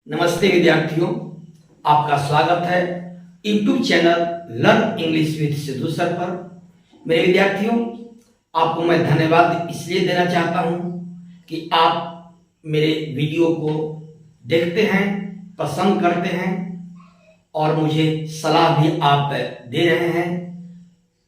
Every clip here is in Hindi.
नमस्ते विद्यार्थियों, आपका स्वागत है YouTube channel learn English with Sidhu sir पर। मेरे विद्यार्थियों, आपको मैं धन्यवाद इसलिए देना चाहता हूं कि आप मेरे वीडियो को देखते हैं, पसंद करते हैं और मुझे सलाह भी आप दे रहे हैं।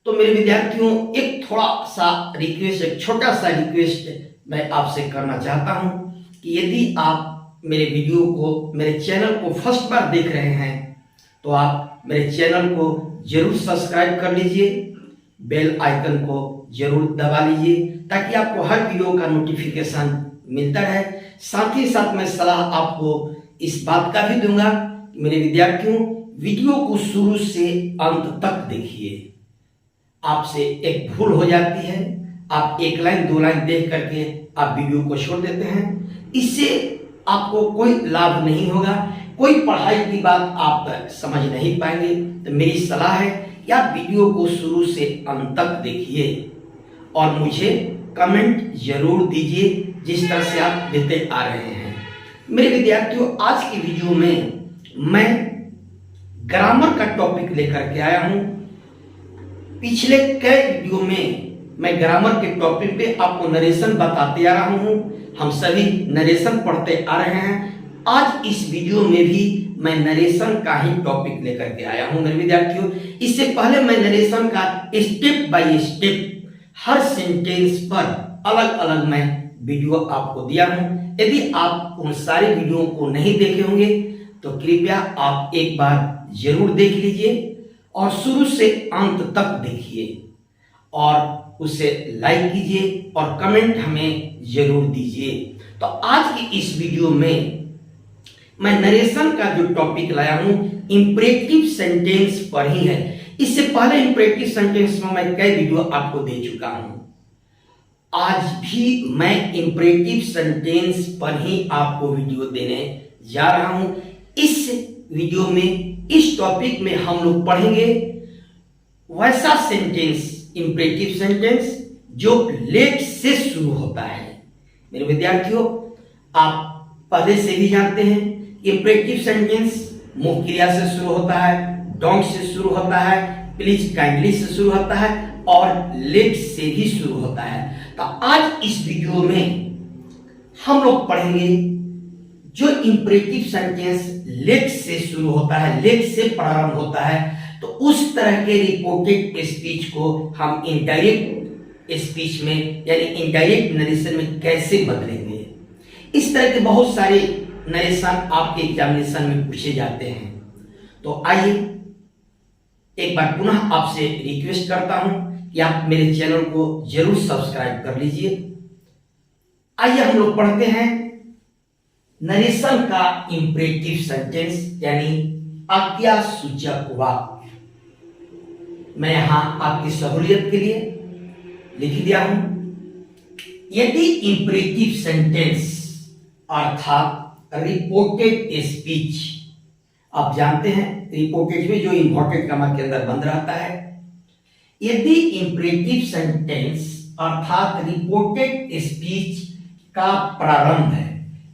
तो मेरे विद्यार्थियों, एक थोड़ा सा रिक्वेस्ट, एक छोटा सा रिक्वेस्ट मैं आपसे करना चाहता हूं कि यदि आप मेरे वीडियो को, मेरे चैनल को फर्स्ट बार देख रहे हैं तो आप मेरे चैनल को जरूर सब्सक्राइब कर लीजिए, बेल आइकन को जरूर दबा लीजिए ताकि आपको हर वीडियो का नोटिफिकेशन मिलता रहे। साथ ही साथ मैं सलाह आपको इस बात का भी दूंगा कि मेरे विद्यार्थियों, वीडियो को शुरू से अंत तक देखिए। आपसे एक भूल हो जाती है, आप एक लाइन दो लाइन देख करके आप वीडियो को छोड़ देते हैं। इससे आपको कोई लाभ नहीं होगा, कोई पढ़ाई की बात आप समझ नहीं पाएंगे। तो मेरी सलाह है कि आप वीडियो को शुरू से अंत तक देखिए और मुझे कमेंट जरूर दीजिए जिस तरह से आप देते आ रहे हैं। मेरे विद्यार्थियों, आज की वीडियो में मैं ग्रामर का टॉपिक लेकर के आया हूं। पिछले कई वीडियो में मैं ग्रामर के टॉपिक पे आपको नरेशन बताते आ रहा हूं। हम सभी नरेशन पढ़ते आ रहे हैं। आज इस वीडियो में भी मैं नरेशन का ही टॉपिक लेकर के आया हूं। मेरे विद्यार्थियों, इससे पहले मैं नरेशन का step by step her sentence पर अलग अलग मैं वीडियो आपको दिया हूं। यदि आप उन सारे वीडियो को नहीं देखे होंगे तो कृपया आप एक बार जरूर देख लीजिए और शुरू से अंत तक देखिए और उसे लाइक कीजिए और कमेंट हमें जरूर दीजिए। तो आज की इस वीडियो में मैं नरेशन का जो टॉपिक लाया हूं इंपरेटिव सेंटेंस पर ही है। इससे पहले इंपरेटिव सेंटेंस में मैं कई वीडियो आपको दे चुका हूं। आज भी मैं इंपरेटिव सेंटेंस पर ही आपको वीडियो देने जा रहा हूं। इस वीडियो में, इस टॉपिक में हम लोग पढ़ेंगे वैसा सेंटेंस, इंपरेटिव सेंटेंस जो लेट से शुरू होता है। मेरे विद्यार्थियों, आप पहले से भी जानते हैं इंपरेटिव सेंटेंस मुख्य क्रिया से शुरू होता है, डोंट से शुरू होता है, प्लीज काइंडली से शुरू होता है और लेट से भी शुरू होता है। तो आज इस वीडियो में हम लोग पढ़ेंगे जो इंपरेटिव सेंटेंस लेट से शुरू होता है, लेट से प्रारंभ होता है। तो उस तरह के रिपोर्टेड स्पीच को हम इनडायरेक्ट स्पीच में यानी इनडायरेक्ट नरेशन में कैसे बदलेंगे। इस तरह के बहुत सारे नरेशन आपके एग्जामिनेशन में पूछे जाते हैं। तो आइए एक बार पुनः आपसे रिक्वेस्ट करता हूं कि आप मेरे चैनल को जरूर सब्सक्राइब कर लीजिए। आइए हम लोग पढ़ते हैं नरेशन का इंपरेटिव सेंटेंस यानी आज्ञा सूचक वाक्य। मैं यहां आपकी सहूलियत के लिए लिख दिया हूं। यदि इंपरेटिव सेंटेंस अर्थात रिपोर्टेड स्पीच, आप जानते हैं रिपोर्टेड में जो इन्वर्टेड कॉमा के अंदर बंद रहता है, यदि इंपरेटिव सेंटेंस अर्थात रिपोर्टेड स्पीच का प्रारंभ है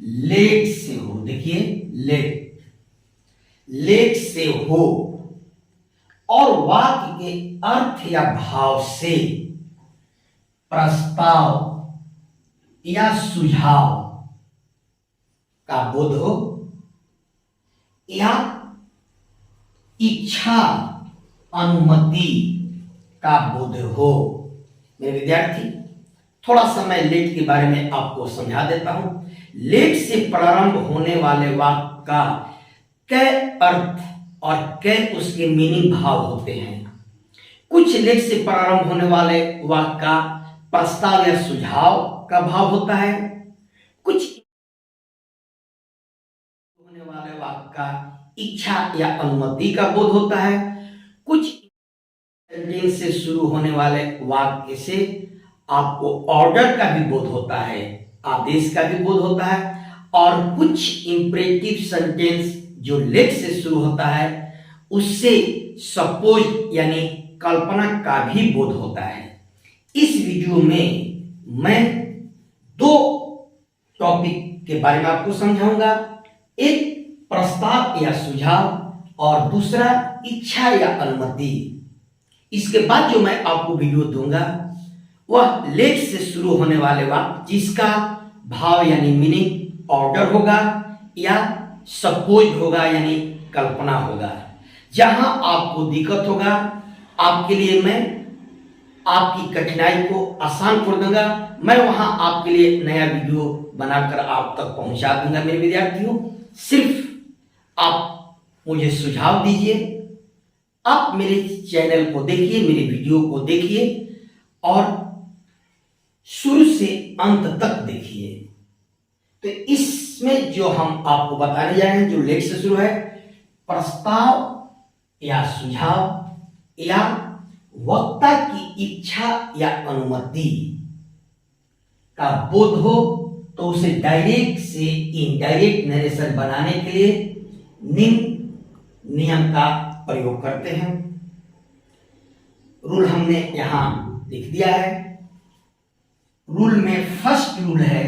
लेट से हो, देखिए लेट से हो और वाक्य के अर्थ या भाव से प्रस्ताव या सुझाव का बोध हो या इच्छा अनुमति का बोध हो। मेरे विद्यार्थी, थोड़ा सा मैं लेट के बारे में आपको समझा देता हूं। लेट से प्रारंभ होने वाले वाक्य का कई अर्थ और कई उसके मीनिंग भाव होते हैं। कुछ लेट से प्रारंभ होने वाले वाक्य का प्रस्ताव या सुझाव का भाव होता है, कुछ होने वाले वाक्य का इच्छा या अनुमति का बोध होता है, कुछ सेंटेंस से शुरू होने वाले वाक्य से आपको ऑर्डर का भी बोध होता है, आदेश का भी बोध होता है, और कुछ इंपरेटिव सेंटेंस जो लेट से शुरू होता है उससे सपोज यानी कल्पना का भी बोध होता है। इस वीडियो में मैं दो टॉपिक के बारे में आपको समझाऊंगा। एक प्रस्ताव या सुझाव और दूसरा इच्छा या अनुमति। इसके बाद जो मैं आपको वीडियो दूंगा वह लेख से शुरू होने वाले वाक्य जिसका भाव यानी मीनिंग ऑर्डर होगा या सपोज होगा यानी कल्पना होगा। जहां आपको दिक्कत होगा आपके लिए मैं आपकी कठिनाई को आसान कर दूंगा। मैं वहां आपके लिए नया वीडियो बनाकर आप तक पहुंचा दूंगा। मेरे विद्यार्थियों, सिर्फ आप मुझे सुझाव दीजिए, आप मेरे चैनल को देखिए, मेरे वीडियो को देखिए और शुरू से अंत तक देखिए। तो इसमें जो हम आपको बताने जा रहे हैं, जो लेख से शुरू है, प्रस्ताव या सुझाव या वक्ता की इच्छा या अनुमति का बोध हो तो उसे डायरेक्ट से इनडायरेक्ट नरेशन बनाने के लिए निम्न नियम का प्रयोग करते हैं। रूल हमने यहां लिख दिया है। रूल में फर्स्ट रूल है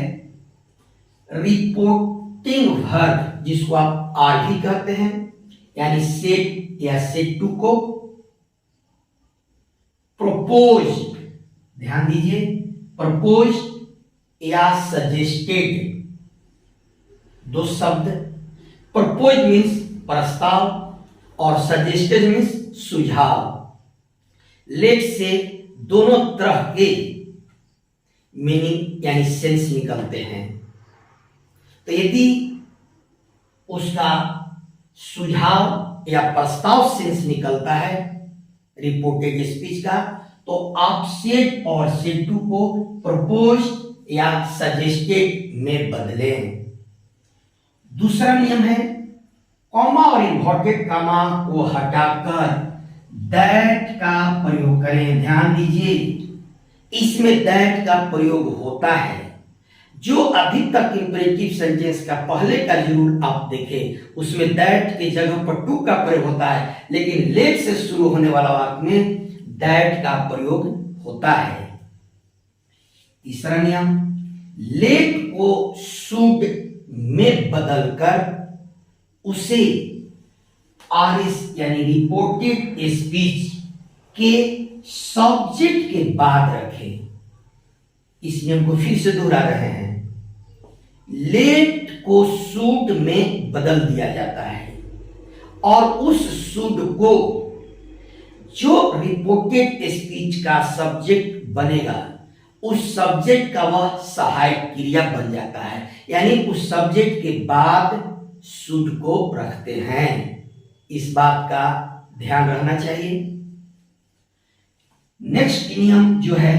रिपोर्टिंग वर्ब, जिसको आप आर भी कहते हैं, यानी सेट या सेट टू को प्रपोज, ध्यान दीजिए, प्रपोज या सजेस्टेड, दो शब्द। प्रपोज मीन्स प्रस्ताव और सजेस्टेड मीन्स सुझाव। लेख से दोनों तरह के मीनिंग यानी सेंस निकलते हैं। तो यदि उसका सुझाव या प्रस्ताव सेंस निकलता है रिपोर्टेड स्पीच का, तो आप सेट और सेट टू को प्रपोज या सजेस्टेड में बदलें। दूसरा नियम है कॉमा और इन्वर्टेड कॉमा को हटाकर दैट का प्रयोग करें। ध्यान दीजिए, इसमें दैट का प्रयोग होता है। जो अभी तक इंपेरेटिव सेंटेंस का पहले का जरूर आप देखें, उसमें दैट के जगह पर टू का प्रयोग होता है, लेकिन लेट से शुरू होने वाला वाक्य में दैट का प्रयोग होता है। तीसरा नियम, लेट को शुड में बदलकर उसे आरएस यानी रिपोर्टेड स्पीच के सब्जेक्ट के बाद रखें। इस नियम को फिर से दोहरा रहे हैं। लेट को शुड में बदल दिया जाता है और उस शुड को जो रिपोर्टेड स्पीच का सब्जेक्ट बनेगा, उस सब्जेक्ट का वह सहायक क्रिया बन जाता है, यानी उस सब्जेक्ट के बाद शुड को रखते हैं। इस बात का ध्यान रहना चाहिए। नेक्स्ट नियम जो है,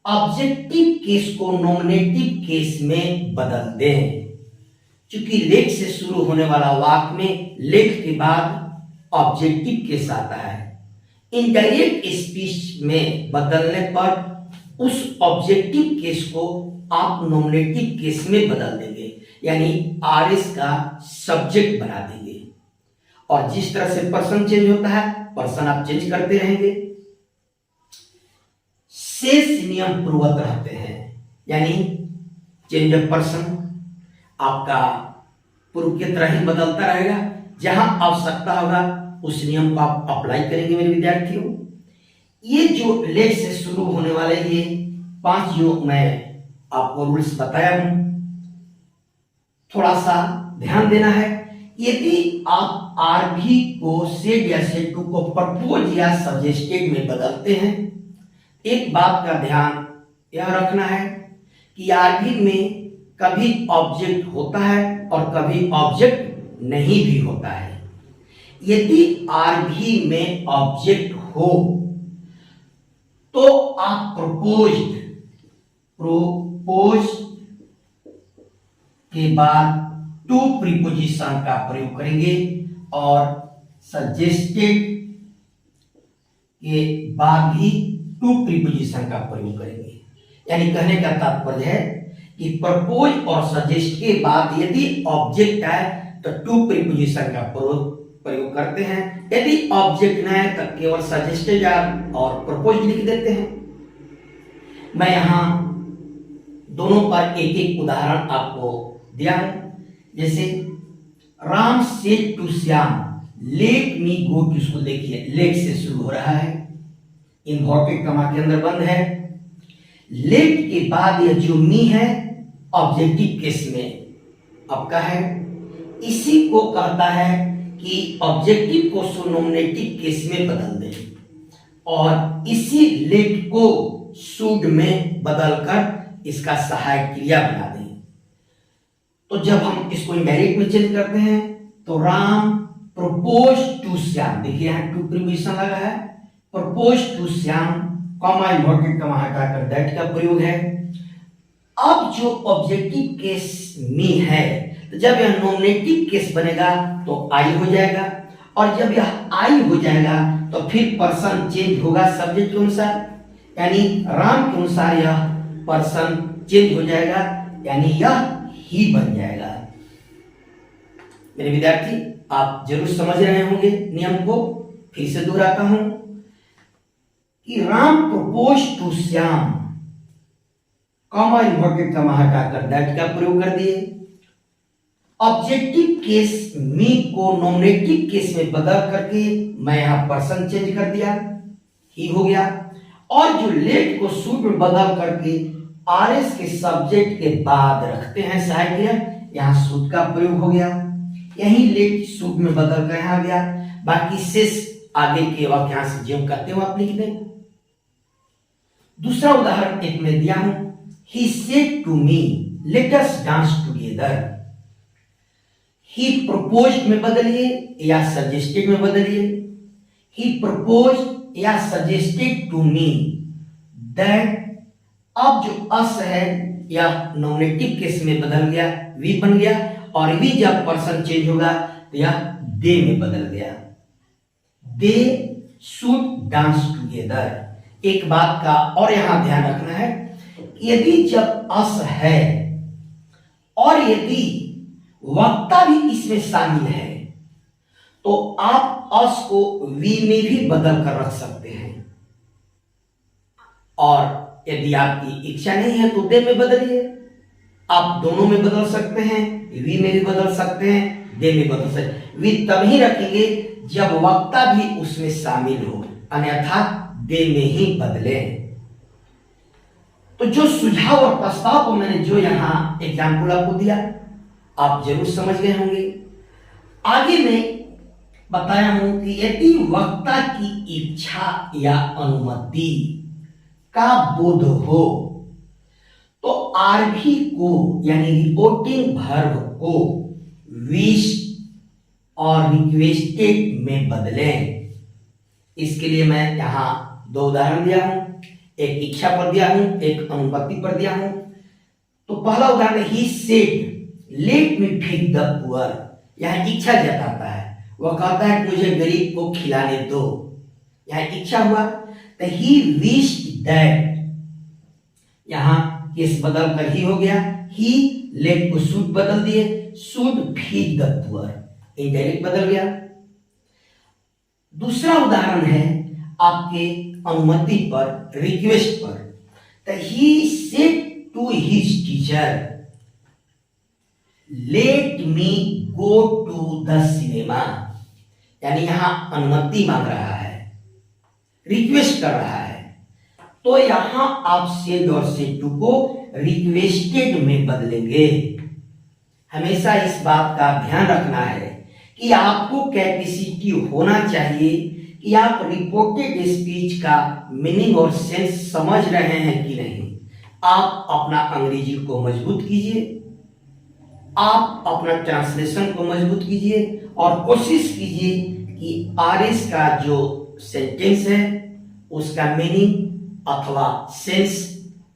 ऑब्जेक्टिव केस को नॉमिनेटिव केस में बदल दें। क्योंकि लेख से शुरू होने वाला वाक्य में लेख के बाद ऑब्जेक्टिव केस आता है। इनडायरेक्ट स्पीच में बदलने पर उस ऑब्जेक्टिव केस को आप नॉमिनेटिव केस में बदल देंगे, यानी आरएस का सब्जेक्ट बना देंगे। और जिस तरह से पर्सन चेंज होता है, पर्सन आप चेंज करते रहेंगे। शेष नियम पूर्वत रहते हैं, यानी चेंज ऑफ पर्सन आपका पूर्व की तरह ही बदलता रहेगा। जहां आवश्यकता होगा उस नियम को आप अप्लाई करेंगे। मेरे विद्यार्थियों, ये जो लेख से शुरू होने वाले ये 5 जो मैं आपको रूल्स बताया हूं, थोड़ा सा ध्यान देना है। यदि आप आरबी को सेड या सेड टू को प्रपोज या सजेस्टेड में बदलते हैं, एक बात का ध्यान यह रखना है कि आरबी में कभी ऑब्जेक्ट होता है और कभी ऑब्जेक्ट नहीं भी होता है। यदि आरबी में ऑब्जेक्ट हो तो आप प्रपोज के बाद टू प्रीपोजिशन का प्रयोग करेंगे और सजेस्टेड के बाद भी टू प्रीपोजिशन का प्रयोग करेंगे। यानी कहने का तात्पर्य है कि प्रपोज और सजेस्ट के बाद यदि ऑब्जेक्ट है तो टू प्रीपोजिशन का प्रयोग करते हैं। यदि ऑब्जेक्ट न है तो केवल सजेस्टेड और प्रपोज लिख देते हैं। मैं यहां दोनों पर एक एक उदाहरण आपको दिया है। जैसे Ram said to Shyam let me go to school. देखिए लेट से शुरू हो रहा है, इन्वर्टेड कमा के अंदर बंद है। लेट के बाद यह जो मी है ऑब्जेक्टिव केस में आपका है, इसी को कहता है कि ऑब्जेक्टिव को नॉमिनेटिव केस में बदल दें और इसी लेट को शुड में बदलकर इसका सहायक क्रिया बना दें। तो जब हम इसको इनडायरेक्ट में चेंज करते हैं तो राम प्रपोज टू श्याम, देखिए यहां टू प्रीपोजिशन लगा है, propose to Shyam comma inverted comma हटाकर दैट का प्रयोग है। अब जो ऑब्जेक्टिव केस में है तो जब यह नॉमिनेटिव केस बनेगा तो आई हो जाएगा और जब यह आई हो जाएगा तो फिर पर्सन चेंज होगा सब्जेक्ट के अनुसार, यानी राम के अनुसार यह पर्सन चेंज हो जाएगा, यानी यह ही बन जाएगा। मेरे विद्यार्थी आप जरूर समझ रहे होंगे नियम को, फिर से दोहराता हूं कि Ram propose to Shyam comma inverted comma हटाकर दैट का प्रयोग कर दिए। ऑब्जेक्टिव केस मी को नॉमिनेटिव केस में बदल करके मैं यहां पर्सन चेंज कर दिया, ही हो गया। और जो लेट को शुड में बदल करके आरएस के सब्जेक्ट के बाद रखते हैं सहायक क्रिया, यहां शुड का प्रयोग हो गया। यही लेट शुड में बदल कर यहां गया, बाकी शेष आगे के वाक्यांश जो कहते हो आप लिख दें। दूसरा उदाहरण एक में दिया हूं, he said to me let us dance together. He proposed में बदलिए या सजेस्टेड में बदलिए। ही प्रपोज्ड या सजेस्टेड टू मी दैट, अब जो अस है यह नॉमिनेटिव केस में बदल गया, वी बन गया, और वी जब पर्सन चेंज होगा तो यह दे में बदल गया। They should dance together. एक बात का और यहां ध्यान रखना है, यदि जब अस है और यदि वक्ता भी इसमें शामिल है तो आप अस को वी में भी बदल कर रख सकते हैं, और यदि आपकी इच्छा नहीं है तो दे में बदलिए। आप दोनों में बदल सकते हैं, वी में भी बदल सकते हैं, दे में बदल सकते हैं। वी तभी रखेंगे जब वक्ता भी उसमें शामिल हो, अन्यथा दे में ही बदले। तो जो सुझाव और प्रस्ताव को मैंने जो यहां एग्जाम्पल आपको दिया आप जरूर समझ गए होंगे। आगे मैं बताया हूं कि यदि वक्ता की इच्छा या अनुमति का बोध हो तो आरभी को यानी रिपोर्टिंग वर्ब को विश और रिक्वेस्टेड में बदलें। इसके लिए मैं यहां दो उदाहरण दिया हूं, एक इच्छा पर दिया हूं, एक अनुमति पर दिया हूं। तो पहला उदाहरण he said let me feed the poor, यहां इच्छा जताता है, वह कहता है मुझे गरीब को खिलाने दो, यहां इच्छा हुआ। तो ही विश्ड दैट, यहां केस बदल कर ही हो गया, ही लेट को शुड बदल दिए, should feed the poor, indirect बदल गया। दूसरा उदाहरण है आपके अनुमति पर, रिक्वेस्ट पर। तो he said to his teacher let me go to the cinema, यानी यहां अनुमति मांग रहा है, रिक्वेस्ट कर रहा है। तो यहां आप सेड और सेड टू को रिक्वेस्टेड में बदलेंगे। हमेशा इस बात का ध्यान रखना है कि आपको कैपेसिटी होना चाहिए कि आप रिपोर्टेड स्पीच का मीनिंग और सेंस समझ रहे हैं कि नहीं। आप अपना अंग्रेजी को मजबूत कीजिए, आप अपना ट्रांसलेशन को मजबूत कीजिए और कोशिश कीजिए कि आरएस का जो सेंटेंस है उसका मीनिंग अथवा सेंस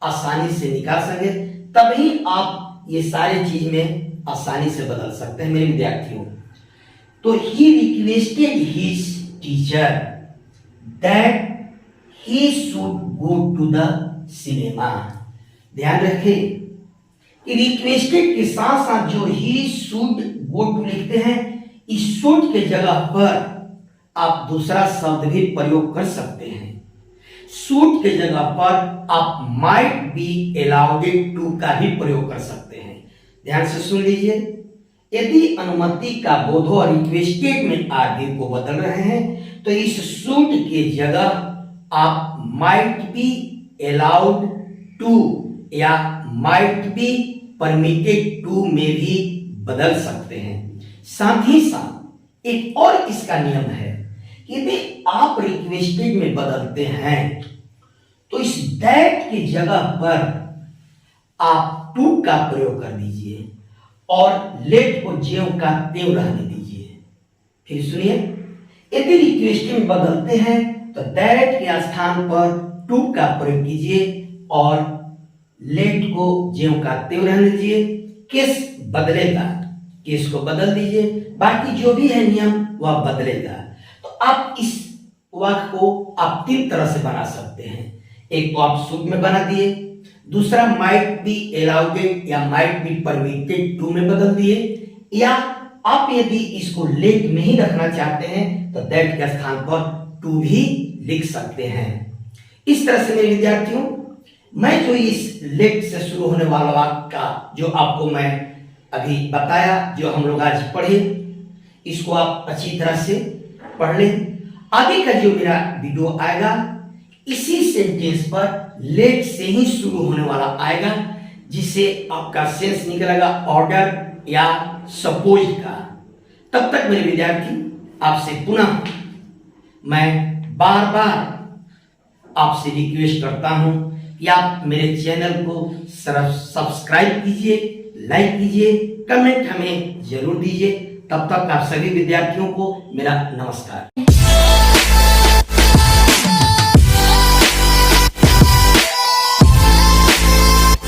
आसानी से निकाल सके, तभी आप ये सारी चीज में आसानी से बदल सकते हैं मेरे विद्यार्थियों। तो he requested his teacher that he should go to the cinema. ध्यान रखें कि रिक्वेस्टेड के साथ साथ जो ही शुड गो टू लिखते हैं, इस शुड के जगह पर आप दूसरा शब्द भी प्रयोग कर सकते हैं। शुड के जगह पर आप माइट बी अलाउड टू का भी प्रयोग कर सकते हैं। ध्यान से सुन लीजिए, यदि अनुमति का बोध हो और रिक्वेस्टेड में आगे को बदल रहे हैं तो इस शुड के जगह आप माइट बी अलाउड टू या माइट बी परमिटेड टू में भी बदल सकते हैं। साथ ही साथ एक और इसका नियम है कि यदि आप रिक्वेस्टेड में बदलते हैं तो इस दैट की जगह पर आप टू का प्रयोग कर दीजिए और लेट को ज्यों का त्यों रहने दीजिए। फिर सुनिए, यदि रिक्वेस्टेड में बदलते हैं तो दैट के स्थान पर टू का प्रयोग कीजिए और लेट को ज्यों का त्यों रहने दीजिए। केस बदलेगा, केस को बदल दीजिए, बाकी जो भी है नियम वह बदलेगा। तो आप इस वाक्य को आप तीन तरह से बना सकते हैं। एक को आप शुड में बना दिए, दूसरा माइट बी अलाउडेड या माइट बी परमिटेड टू में बदल दिए, या आप यदि इसको लेट में ही रखना चाहते हैं तो दैट के स्थान पर टू भी लिख सकते हैं। इस तरह से मेरे विद्यार्थियों, मैं जो इस लेट से शुरू होने वाला वाक्य का जो आपको मैं अभी बताया, जो हम लोग आज पढ़े, इसको आप अच्छी तरह से पढ़ लें। आगे का जो मेरा वीडियो आएगा इसी सेंटेंस पर लेट से ही शुरू होने वाला आएगा, जिससे आपका सेंस निकलेगा ऑर्डर या सपोज का। तब तक मेरे विद्यार्थी, आपसे पुनः मैं बार बार आपसे रिक्वेस्ट करता हूं कि आप मेरे चैनल को सब्सक्राइब कीजिए, लाइक कीजिए, कमेंट हमें जरूर दीजिए। तब तक आप सभी विद्यार्थियों को मेरा नमस्कार।